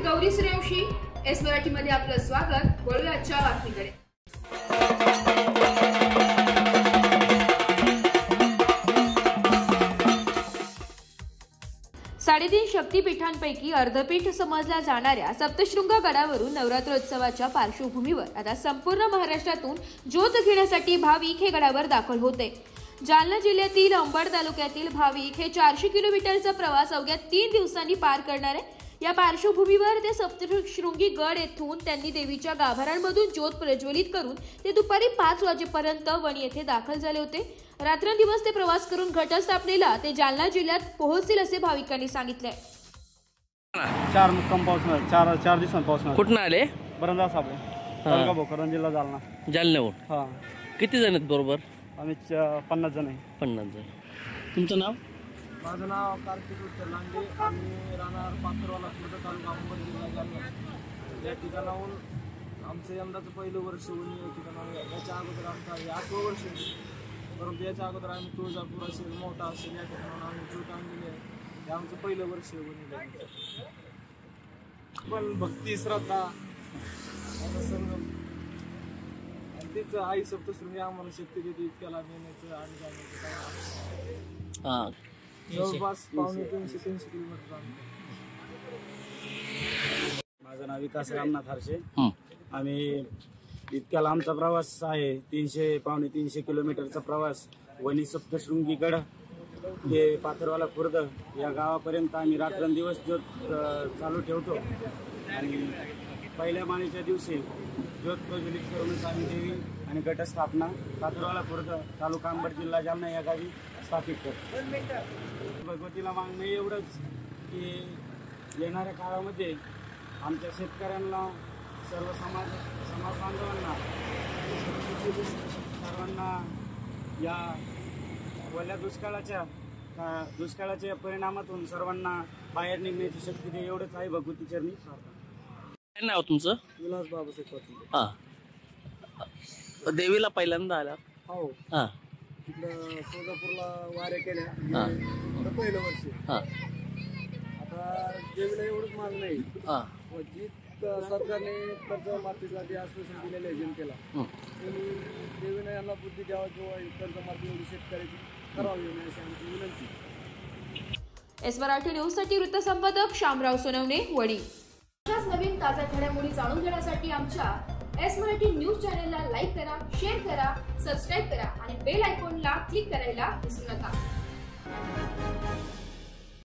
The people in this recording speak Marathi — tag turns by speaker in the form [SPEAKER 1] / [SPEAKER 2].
[SPEAKER 1] गौरी सूर्यवंशी, एस मराठी मध्ये आपलं स्वागत। वळूया आजच्या बातमीकडे। 3.5 शक्तीपीठांपैकी अर्धपीठ समजल्या जाणाऱ्या सप्तशृंग गडावरून नवरात्रोत्सवाच्या पार्श्वभूमीवर आता संपूर्ण महाराष्ट्रातून ज्योत घेण्यासाठी भाविक हे गडावर दाखल होते। जालना जिल्ह्यातील अंबड तालुक्यातील भाविक हे 400 किलोमीटरचा प्रवास अवघ्या 3 दिवसांनी पार करणार आहे। या पार्श्वभूमीवर ते सप्तशृंगी गड येथून त्यांनी देवीच्या गाभाऱ्यांमधून ज्योत प्रज्वलित करून ते दुपारी 5 वाजेपर्यंत वणी येथे दाखल झाले होते। रात्रंदिवस ते प्रवास करून घटस्थापनेला ते जालना जिल्ह्यात पोहोचतील असे भाविकांनी सांगितले।
[SPEAKER 2] 4 मुक्काम पासून 4 दिवसांपासून
[SPEAKER 3] कुठून आले?
[SPEAKER 2] बरंदा साबळे, तालुका भोकरदन, जिल्हा जालना।
[SPEAKER 3] जालन्याहून?
[SPEAKER 2] हां।
[SPEAKER 3] किती जण आहेत बरोबर?
[SPEAKER 2] आम्ही 50 जण आहे।
[SPEAKER 3] 50 जण। तुमचं नाव?
[SPEAKER 4] माझं नाव कार्तिक विठ्ठल लांडे। आम्ही राहणार पाथरवाला, तालुका अंबड, जिल्हा जालना। या ठिकाणाहून आमचं यंदाचं पहिलं वर्ष वणी या ठिकाणावर। याच्या अगोदर आमचं 8वं वर्ष, परंतु याच्या अगोदर आम्ही तुळजापूर असेल, मोठा असेल या ठिकाणाहून आम्ही ज्योत आणलेली आहे। हे आमचं पहिलं वर्ष वणीला। पण भक्ती, श्रद्धा आता सर्व तीच आई सप्तशृंगी आम्हाला शक्ती देते इतक्याला नेण्याचं आणि जाण्याचं।
[SPEAKER 3] हां,
[SPEAKER 4] जवळपास 350 किलोमीटर।
[SPEAKER 2] माझं नाव विकास रामनाथ हरशे। आम्ही इतक्याला आमचा प्रवास आहे 300 किलोमीटरचा प्रवास। वणी सप्तशृंगी गड हे पाथरवाला खुर्द या गावापर्यंत आम्ही रात्रंदिवस ज्योत चालू ठेवतो आणि पहिल्या माणीच्या दिवशी ज्योत प्रज्वलित करूनच आम्ही देवी आणि घटस्थापना पाथरवाला खुर्द, तालुका अंबड, जिल्हा जालना या गावी स्थापित करतो। भगवतीला मागणं एवढंच की येणाऱ्या काळामध्ये आमच्या शेतकऱ्यांना, सर्व समाज बांधवांना, सर्वांना या ओल्या दुष्काळाच्या परिणामातून सर्वांना बाहेर निघण्याची शक्ती दे, एवढंच आहे भगवती चरणी प्रार्थना।
[SPEAKER 3] काय नाव तुमचं?
[SPEAKER 4] विलास बाबासाहेब पाटील।
[SPEAKER 3] हां, देवीला पहिल्यांदा आला?
[SPEAKER 4] हो।
[SPEAKER 3] हां,
[SPEAKER 4] तिकडं तुळजापूरला वाऱ्या केल्या, पहिलं वर्ष।
[SPEAKER 3] हां,
[SPEAKER 4] आता देवीला एवढंच मागणं आहे।
[SPEAKER 3] हां,
[SPEAKER 4] सरकारने कर्जमाफीसाठी आश्वासन दिलेलं आहे जनतेला, देवीने यांना बुद्धी द्यावा किंवा कर्जमाफी एवढी शेतकऱ्याची करावी अशी आमची विनंती।
[SPEAKER 1] एस मराठी न्यूज साठी वृत्तसंपादक शामराव सोनवणे, वणी। अशाच नवीन ताज्या घडामोडी जाणून घेण्यासाठी आमच्या एस मराठी न्यूज चॅनलला लाईक करा, शेअर करा, सबस्क्राईब करा आणि बेल आयकॉनला क्लिक करायला विसरू नका।